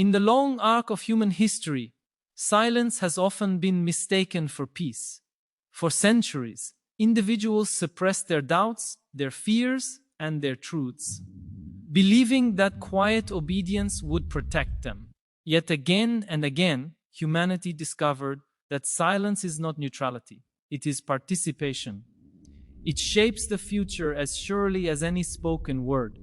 In the long arc of human history, silence has often been mistaken for peace. For centuries, individuals suppressed their doubts, their fears, and their truths, believing that quiet obedience would protect them. Yet again and again, humanity discovered that silence is not neutrality, it is participation. It shapes the future as surely as any spoken word.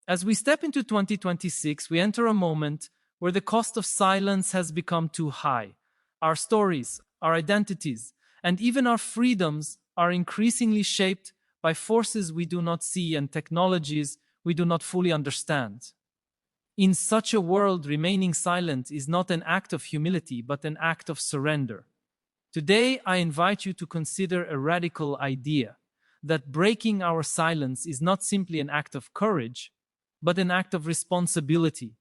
As we step into 2026, we enter a moment where the cost of silence has become too high. Our stories, our identities, and even our freedoms are increasingly shaped by forces we do not see and technologies we do not fully understand. In such a world, remaining silent is not an act of humility, but an act of surrender. Today, I invite you to consider a radical idea that breaking our silence is not simply an act of courage, but an act of responsibility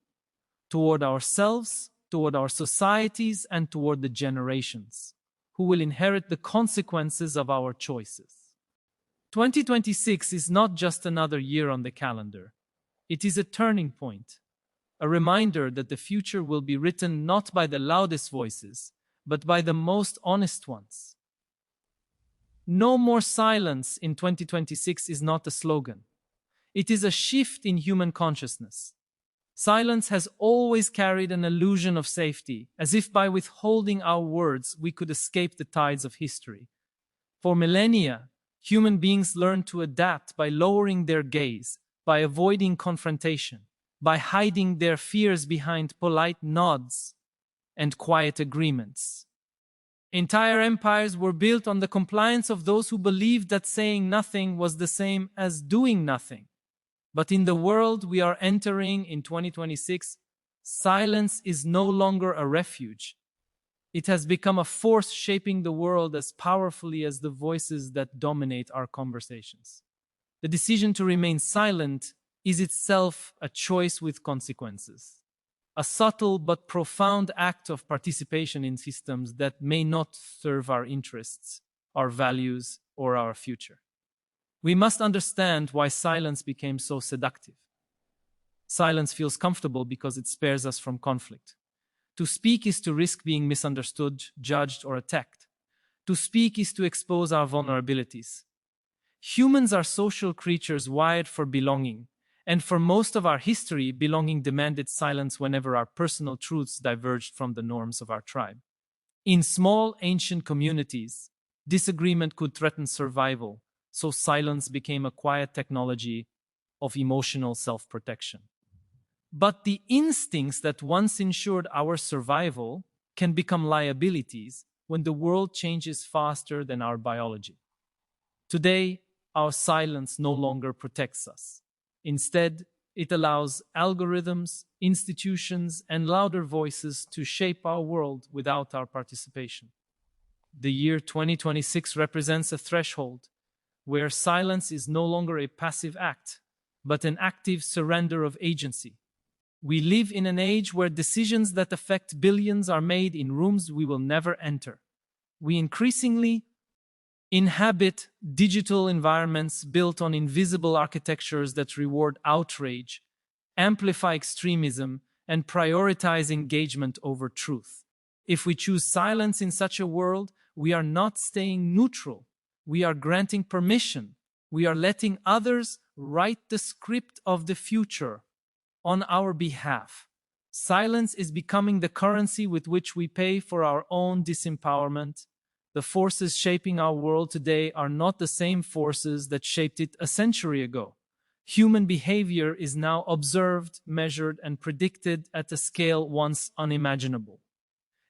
toward ourselves, toward our societies, and toward the generations who will inherit the consequences of our choices. 2026 is not just another year on the calendar. It is a turning point, a reminder that the future will be written not by the loudest voices, but by the most honest ones. No more silence in 2026 is not a slogan. It is a shift in human consciousness. Silence has always carried an illusion of safety, as if by withholding our words we could escape the tides of history. For millennia, human beings learned to adapt by lowering their gaze, by avoiding confrontation, by hiding their fears behind polite nods and quiet agreements. Entire empires were built on the compliance of those who believed that saying nothing was the same as doing nothing. But in the world we are entering in 2026, silence is no longer a refuge. It has become a force shaping the world as powerfully as the voices that dominate our conversations. The decision to remain silent is itself a choice with consequences, a subtle but profound act of participation in systems that may not serve our interests, our values, or our future. We must understand why silence became so seductive. Silence feels comfortable because it spares us from conflict. To speak is to risk being misunderstood, judged, or attacked. To speak is to expose our vulnerabilities. Humans are social creatures wired for belonging, and for most of our history, belonging demanded silence whenever our personal truths diverged from the norms of our tribe. In small, ancient communities, disagreement could threaten survival, so silence became a quiet technology of emotional self-protection. But the instincts that once ensured our survival can become liabilities when the world changes faster than our biology. Today, our silence no longer protects us. Instead, it allows algorithms, institutions, and louder voices to shape our world without our participation. The year 2026 represents a threshold where silence is no longer a passive act, but an active surrender of agency. We live in an age where decisions that affect billions are made in rooms we will never enter. We increasingly inhabit digital environments built on invisible architectures that reward outrage, amplify extremism, and prioritize engagement over truth. If we choose silence in such a world, we are not staying neutral. We are granting permission. We are letting others write the script of the future on our behalf. Silence is becoming the currency with which we pay for our own disempowerment. The forces shaping our world today are not the same forces that shaped it a century ago. Human behavior is now observed, measured, and predicted at a scale once unimaginable.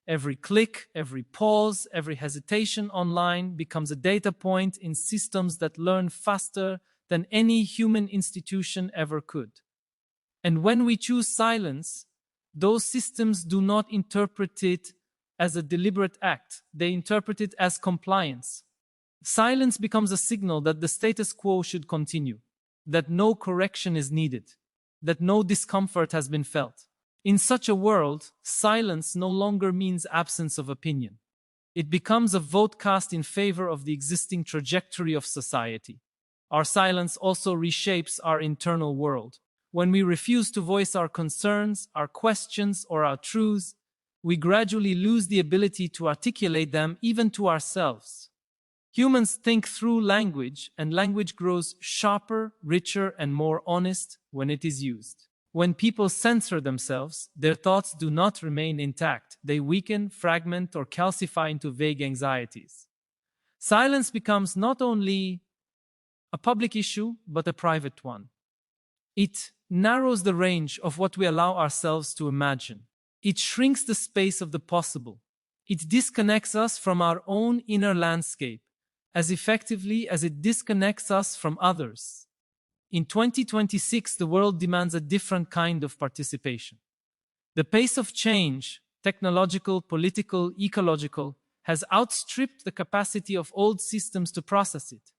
Every click, every pause, every hesitation online becomes a data point in systems that learn faster than any human institution ever could. And when we choose silence, those systems do not interpret it as a deliberate act. They interpret it as compliance. Silence becomes a signal that the status quo should continue, that no correction is needed, that no discomfort has been felt. In such a world, silence no longer means absence of opinion. It becomes a vote cast in favor of the existing trajectory of society. Our silence also reshapes our internal world. When we refuse to voice our concerns, our questions, or our truths, we gradually lose the ability to articulate them even to ourselves. Humans think through language, and language grows sharper, richer, and more honest when it is used. When people censor themselves, their thoughts do not remain intact. They weaken, fragment, or calcify into vague anxieties. Silence becomes not only a public issue, but a private one. It narrows the range of what we allow ourselves to imagine. It shrinks the space of the possible. It disconnects us from our own inner landscape as effectively as it disconnects us from others. In 2026, the world demands a different kind of participation. The pace of change, technological, political, ecological, has outstripped the capacity of old systems to process it.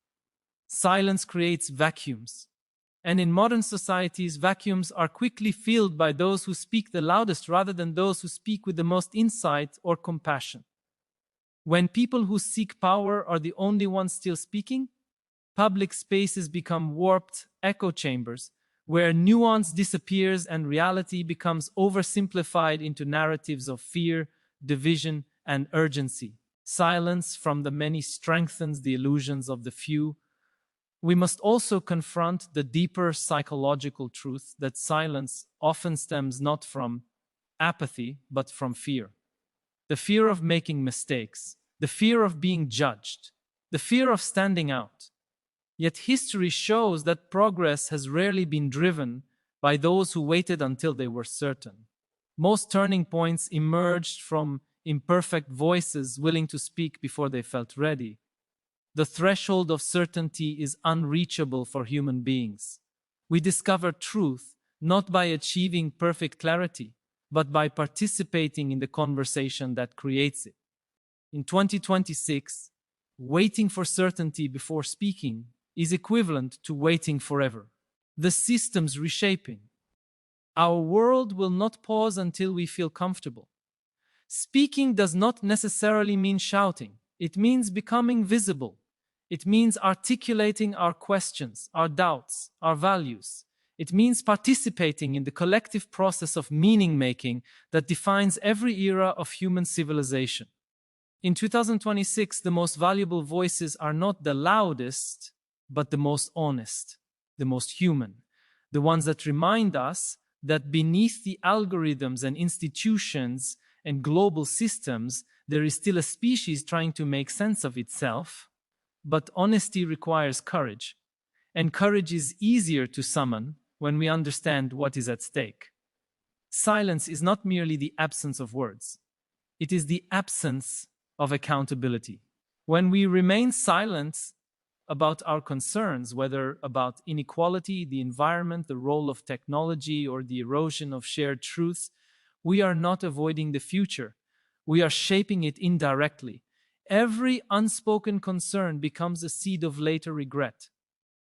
Silence creates vacuums. And in modern societies, vacuums are quickly filled by those who speak the loudest rather than those who speak with the most insight or compassion. When people who seek power are the only ones still speaking, public spaces become warped echo chambers where nuance disappears and reality becomes oversimplified into narratives of fear, division, and urgency. Silence from the many strengthens the illusions of the few. We must also confront the deeper psychological truth that silence often stems not from apathy, but from fear. The fear of making mistakes, the fear of being judged, the fear of standing out. Yet history shows that progress has rarely been driven by those who waited until they were certain. Most turning points emerged from imperfect voices willing to speak before they felt ready. The threshold of certainty is unreachable for human beings. We discover truth not by achieving perfect clarity, but by participating in the conversation that creates it. In 2026, waiting for certainty before speaking is equivalent to waiting forever. The system's reshaping. Our world will not pause until we feel comfortable. Speaking does not necessarily mean shouting. It means becoming visible. It means articulating our questions, our doubts, our values. It means participating in the collective process of meaning-making that defines every era of human civilization. In 2026, the most valuable voices are not the loudest, but the most honest, the most human, the ones that remind us that beneath the algorithms and institutions and global systems, there is still a species trying to make sense of itself. But honesty requires courage, and courage is easier to summon when we understand what is at stake. Silence is not merely the absence of words. It is the absence of accountability. When we remain silent about our concerns, whether about inequality, the environment, the role of technology, or the erosion of shared truths, we are not avoiding the future. We are shaping it indirectly. Every unspoken concern becomes a seed of later regret.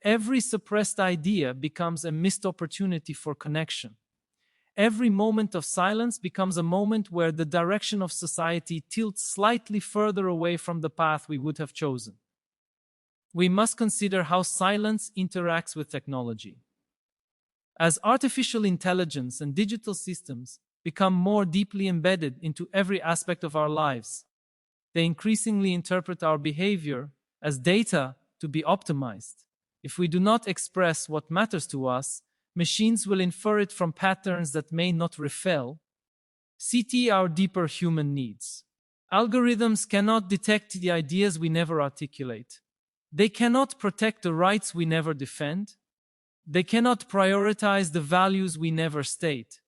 Every suppressed idea becomes a missed opportunity for connection. Every moment of silence becomes a moment where the direction of society tilts slightly further away from the path we would have chosen. We must consider how silence interacts with technology. As artificial intelligence and digital systems become more deeply embedded into every aspect of our lives, they increasingly interpret our behavior as data to be optimized. If we do not express what matters to us, machines will infer it from patterns that may not reflect our deeper human needs. Algorithms cannot detect the ideas we never articulate. They cannot protect the rights we never defend. They cannot prioritize the values we never state.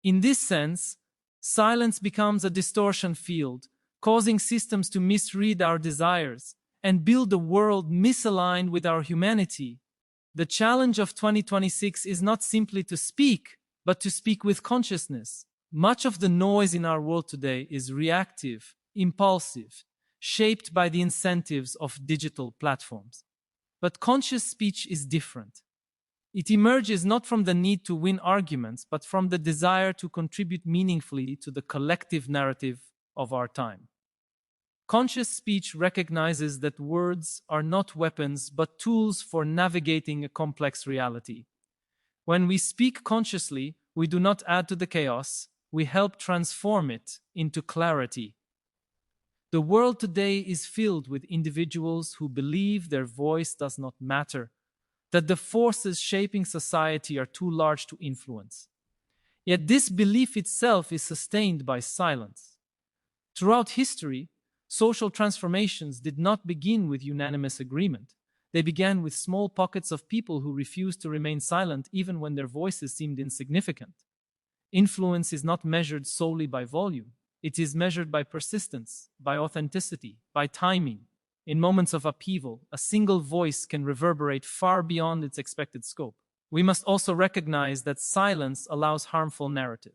In this sense, silence becomes a distortion field, causing systems to misread our desires and build a world misaligned with our humanity. The challenge of 2026 is not simply to speak, but to speak with consciousness. Much of the noise in our world today is reactive, impulsive, shaped by the incentives of digital platforms. But conscious speech is different. It emerges not from the need to win arguments, but from the desire to contribute meaningfully to the collective narrative of our time. Conscious speech recognizes that words are not weapons, but tools for navigating a complex reality. When we speak consciously, we do not add to the chaos, we help transform it into clarity. The world today is filled with individuals who believe their voice does not matter, that the forces shaping society are too large to influence. Yet this belief itself is sustained by silence. Throughout history, social transformations did not begin with unanimous agreement. They began with small pockets of people who refused to remain silent even when their voices seemed insignificant. Influence is not measured solely by volume. It is measured by persistence, by authenticity, by timing. In moments of upheaval, a single voice can reverberate far beyond its expected scope. We must also recognize that silence allows harmful narrative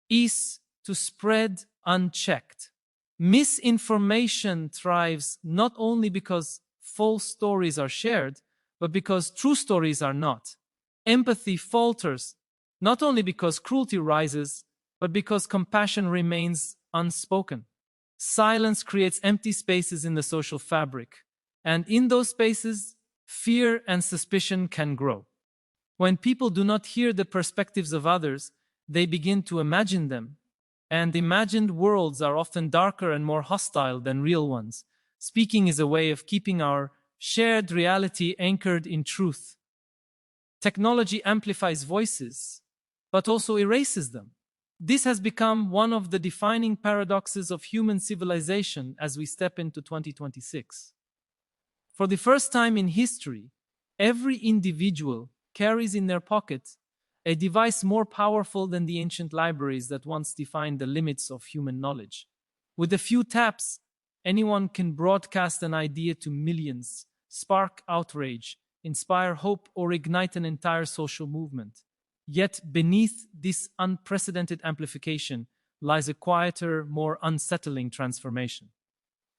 is to spread unchecked. Misinformation thrives not only because false stories are shared, but because true stories are not. Empathy falters not only because cruelty rises, but because compassion remains unspoken. Silence creates empty spaces in the social fabric, and in those spaces, fear and suspicion can grow. When people do not hear the perspectives of others, they begin to imagine them, and imagined worlds are often darker and more hostile than real ones. Speaking is a way of keeping our shared reality anchored in truth. Technology amplifies voices, but also erases them. This has become one of the defining paradoxes of human civilization as we step into 2026. For the first time in history, every individual carries in their pocket a device more powerful than the ancient libraries that once defined the limits of human knowledge. With a few taps, anyone can broadcast an idea to millions, spark outrage, inspire hope, or ignite an entire social movement. Yet beneath this unprecedented amplification lies a quieter, more unsettling transformation.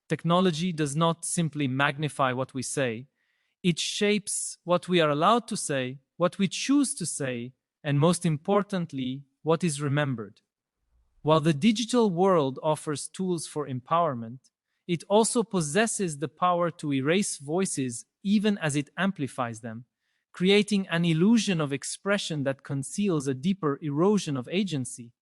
Technology does not simply magnify what we say, it shapes what we are allowed to say, what we choose to say, and most importantly, what is remembered. While the digital world offers tools for empowerment, it also possesses the power to erase voices even as it amplifies them, creating an illusion of expression that conceals a deeper erosion of agency.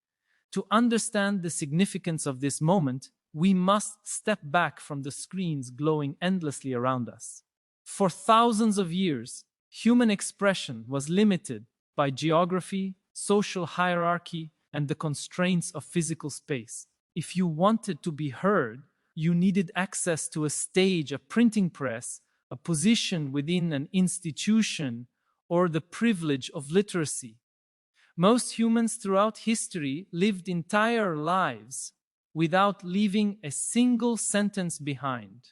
To understand the significance of this moment, we must step back from the screens glowing endlessly around us. For thousands of years, human expression was limited by geography, social hierarchy, and the constraints of physical space. If you wanted to be heard, you needed access to a stage, a printing press, a position within an institution, or the privilege of literacy. Most humans throughout history lived entire lives without leaving a single sentence behind.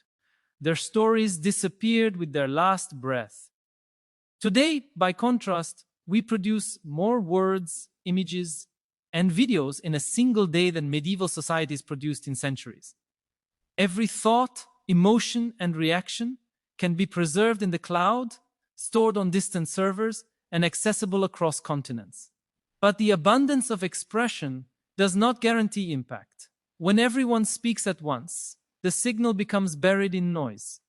Their stories disappeared with their last breath. Today, by contrast, we produce more words, images, and videos in a single day than medieval societies produced in centuries. Every thought, emotion, and reaction can be preserved in the cloud, stored on distant servers, and accessible across continents. But the abundance of expression does not guarantee impact. When everyone speaks at once, the signal becomes buried in noise.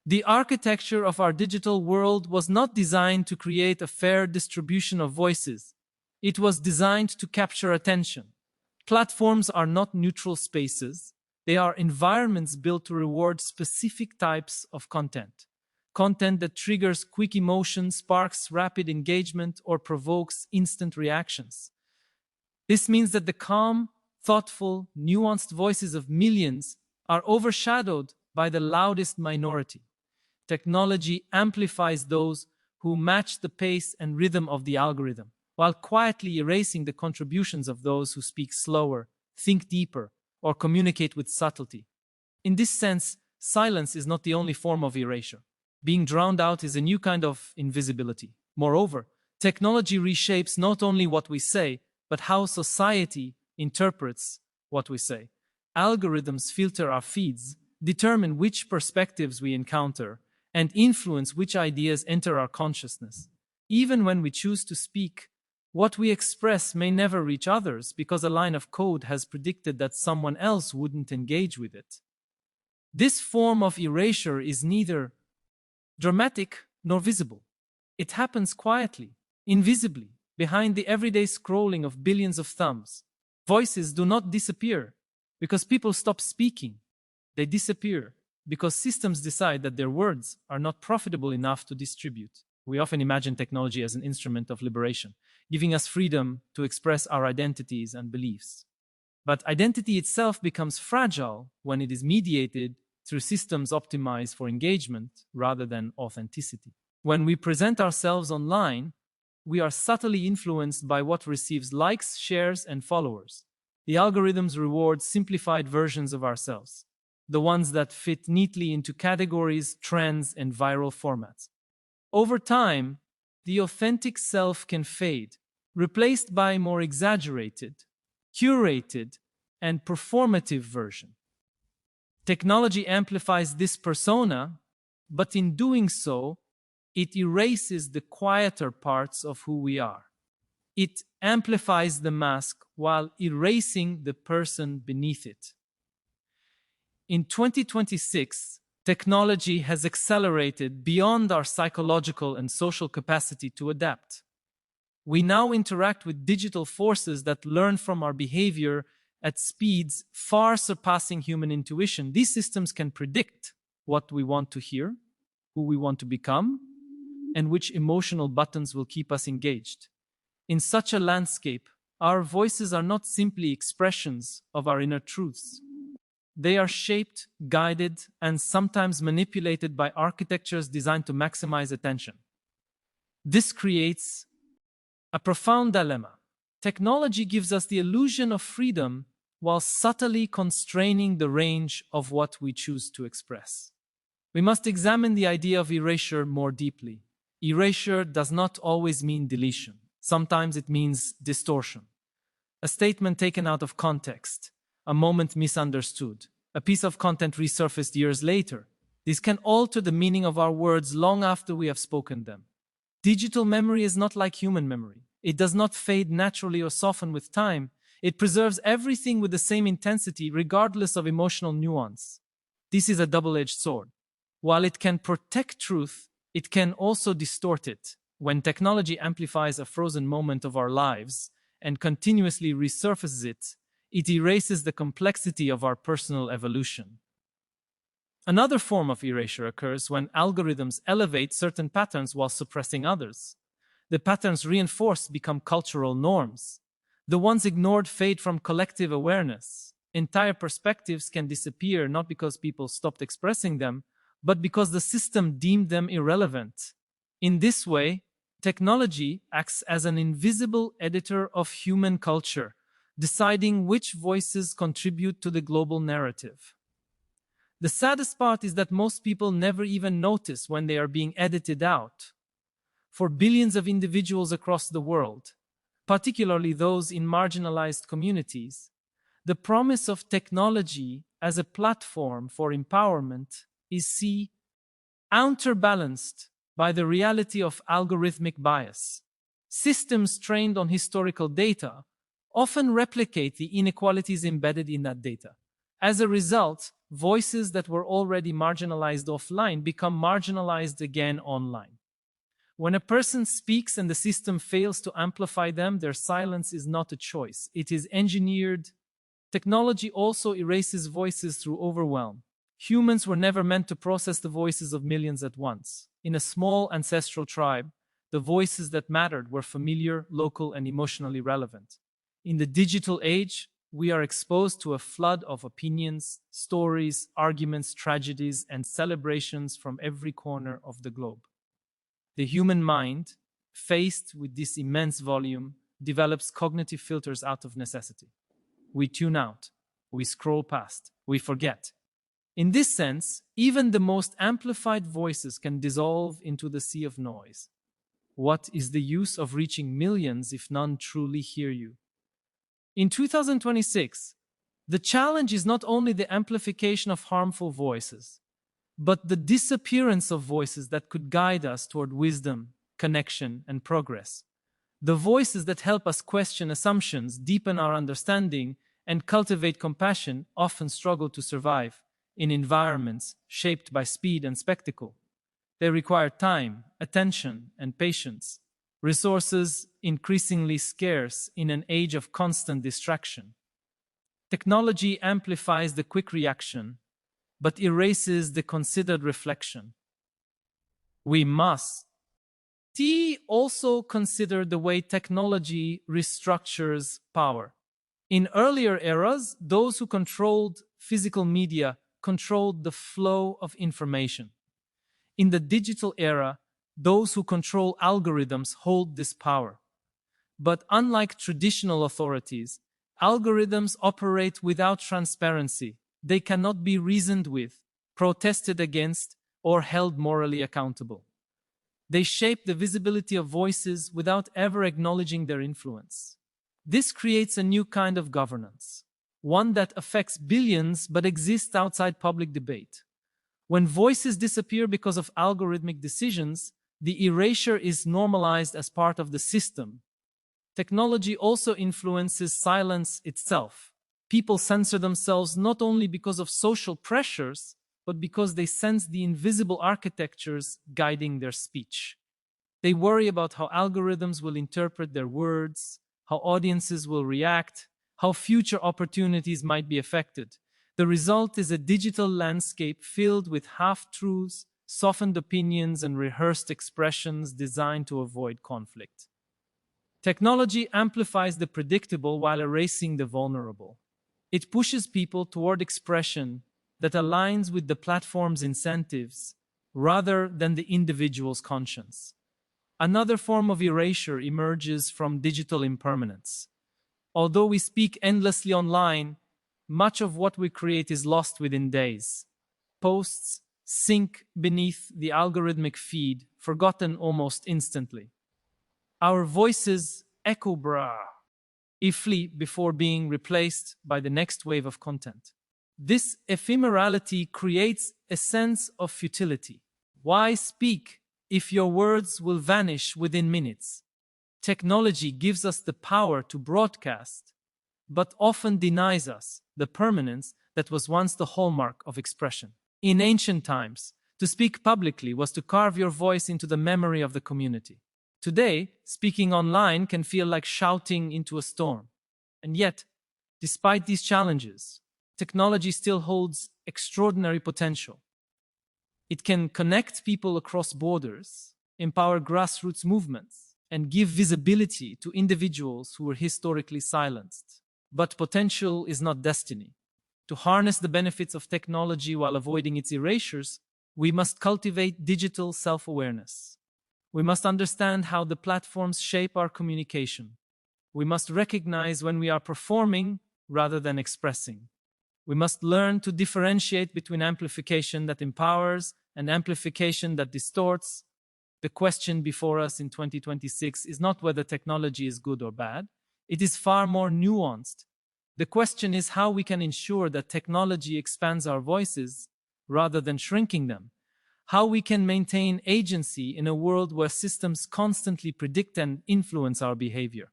The architecture of our digital world was not designed to create a fair distribution of voices. It was designed to capture attention. Platforms are not neutral spaces. They are environments built to reward specific types of content. Content that triggers quick emotion, sparks rapid engagement, or provokes instant reactions. This means that the calm, thoughtful, nuanced voices of millions are overshadowed by the loudest minority. Technology amplifies those who match the pace and rhythm of the algorithm, while quietly erasing the contributions of those who speak slower, think deeper, or communicate with subtlety. In this sense, silence is not the only form of erasure. Being drowned out is a new kind of invisibility. Moreover, technology reshapes not only what we say, but how society interprets what we say. Algorithms filter our feeds, determine which perspectives we encounter, and influence which ideas enter our consciousness. Even when we choose to speak, what we express may never reach others because a line of code has predicted that someone else wouldn't engage with it. This form of erasure is neither dramatic nor visible. It happens quietly, Invisibly, behind the everyday scrolling of billions of thumbs, voices do not disappear because people stop speaking. They disappear because systems decide that their words are not profitable enough to distribute. We often imagine technology as an instrument of liberation, giving us freedom to express our identities and beliefs. But identity itself becomes fragile when it is mediated through systems optimized for engagement rather than authenticity. When we present ourselves online, we are subtly influenced by what receives likes, shares, and followers. The algorithms reward simplified versions of ourselves, the ones that fit neatly into categories, trends, and viral formats. Over time, the authentic self can fade, replaced by a more exaggerated, curated, and performative version. Technology amplifies this persona, but in doing so, it erases the quieter parts of who we are. It amplifies the mask while erasing the person beneath it. In 2026, technology has accelerated beyond our psychological and social capacity to adapt. We now interact with digital forces that learn from our behavior at speeds far surpassing human intuition. These systems can predict what we want to hear, who we want to become, and which emotional buttons will keep us engaged. In such a landscape, our voices are not simply expressions of our inner truths. They are shaped, guided, and sometimes manipulated by architectures designed to maximize attention. This creates a profound dilemma. Technology gives us the illusion of freedom while subtly constraining the range of what we choose to express. We must examine the idea of erasure more deeply. Erasure does not always mean deletion. Sometimes it means distortion. A statement taken out of context, a moment misunderstood, a piece of content resurfaced years later. This can alter the meaning of our words long after we have spoken them. Digital memory is not like human memory. It does not fade naturally or soften with time. It preserves everything with the same intensity, regardless of emotional nuance. This is a double-edged sword. While it can protect truth, it can also distort it. When technology amplifies a frozen moment of our lives and continuously resurfaces it, it erases the complexity of our personal evolution. Another form of erasure occurs when algorithms elevate certain patterns while suppressing others. The patterns reinforced become cultural norms. The ones ignored fade from collective awareness. Entire perspectives can disappear not because people stopped expressing them, but because the system deemed them irrelevant. In this way, technology acts as an invisible editor of human culture, deciding which voices contribute to the global narrative. The saddest part is that most people never even notice when they are being edited out. For billions of individuals across the world, particularly those in marginalized communities, the promise of technology as a platform for empowerment is counterbalanced by the reality of algorithmic bias. Systems trained on historical data often replicate the inequalities embedded in that data. As a result, voices that were already marginalized offline become marginalized again online. When a person speaks and the system fails to amplify them, their silence is not a choice. It is engineered. Technology also erases voices through overwhelm. Humans were never meant to process the voices of millions at once. In a small ancestral tribe, the voices that mattered were familiar, local, and emotionally relevant. In the digital age, we are exposed to a flood of opinions, stories, arguments, tragedies, and celebrations from every corner of the globe. The human mind, faced with this immense volume, develops cognitive filters out of necessity. We tune out, we scroll past, we forget. In this sense, even the most amplified voices can dissolve into the sea of noise. What is the use of reaching millions if none truly hear you? In 2026, the challenge is not only the amplification of harmful voices, but the disappearance of voices that could guide us toward wisdom, connection, and progress. The voices that help us question assumptions, deepen our understanding, and cultivate compassion often struggle to survive in environments shaped by speed and spectacle. They require time, attention, and patience. resources increasingly scarce in an age of constant distraction. Technology amplifies the quick reaction, but erases the considered reflection. We must also consider the way technology restructures power. In earlier eras, those who controlled physical media controlled the flow of information. In the digital era, those who control algorithms hold this power. But unlike traditional authorities, algorithms operate without transparency. They cannot be reasoned with, protested against, or held morally accountable. They shape the visibility of voices without ever acknowledging their influence. This creates a new kind of governance, one that affects billions but exists outside public debate. When voices disappear because of algorithmic decisions, the erasure is normalized as part of the system. Technology also influences silence itself. People censor themselves not only because of social pressures, but because they sense the invisible architectures guiding their speech. They worry about how algorithms will interpret their words, how audiences will react, how future opportunities might be affected. The result is a digital landscape filled with half-truths, softened opinions, and rehearsed expressions designed to avoid conflict. Technology amplifies the predictable while erasing the vulnerable. It pushes people toward expression that aligns with the platform's incentives rather than the individual's conscience. Another form of erasure emerges from digital impermanence. Although we speak endlessly online, much of what we create is lost within days. Posts sink beneath the algorithmic feed, forgotten almost instantly. Our voices echo briefly before being replaced by the next wave of content. This ephemerality creates a sense of futility. Why speak if your words will vanish within minutes? Technology gives us the power to broadcast, but often denies us the permanence that was once the hallmark of expression. In ancient times, to speak publicly was to carve your voice into the memory of the community. Today, speaking online can feel like shouting into a storm. And yet, despite these challenges, technology still holds extraordinary potential. It can connect people across borders, empower grassroots movements, and give visibility to individuals who were historically silenced. But potential is not destiny. To harness the benefits of technology while avoiding its erasures, we must cultivate digital self-awareness. We must understand how the platforms shape our communication. We must recognize when we are performing rather than expressing. We must learn to differentiate between amplification that empowers and amplification that distorts. The question before us in 2026 is not whether technology is good or bad. It is far more nuanced. The question is how we can ensure that technology expands our voices rather than shrinking them. How we can maintain agency in a world where systems constantly predict and influence our behavior.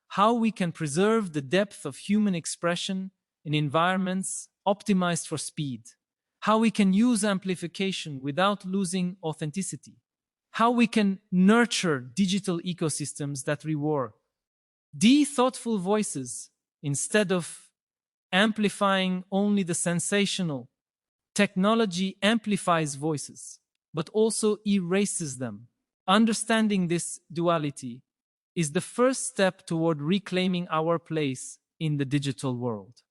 How we can preserve the depth of human expression in environments optimized for speed. How we can use amplification without losing authenticity. How we can nurture digital ecosystems that reward thoughtful voices instead of amplifying only the sensational. Technology amplifies voices, but also erases them. Understanding this duality is the first step toward reclaiming our place in the digital world.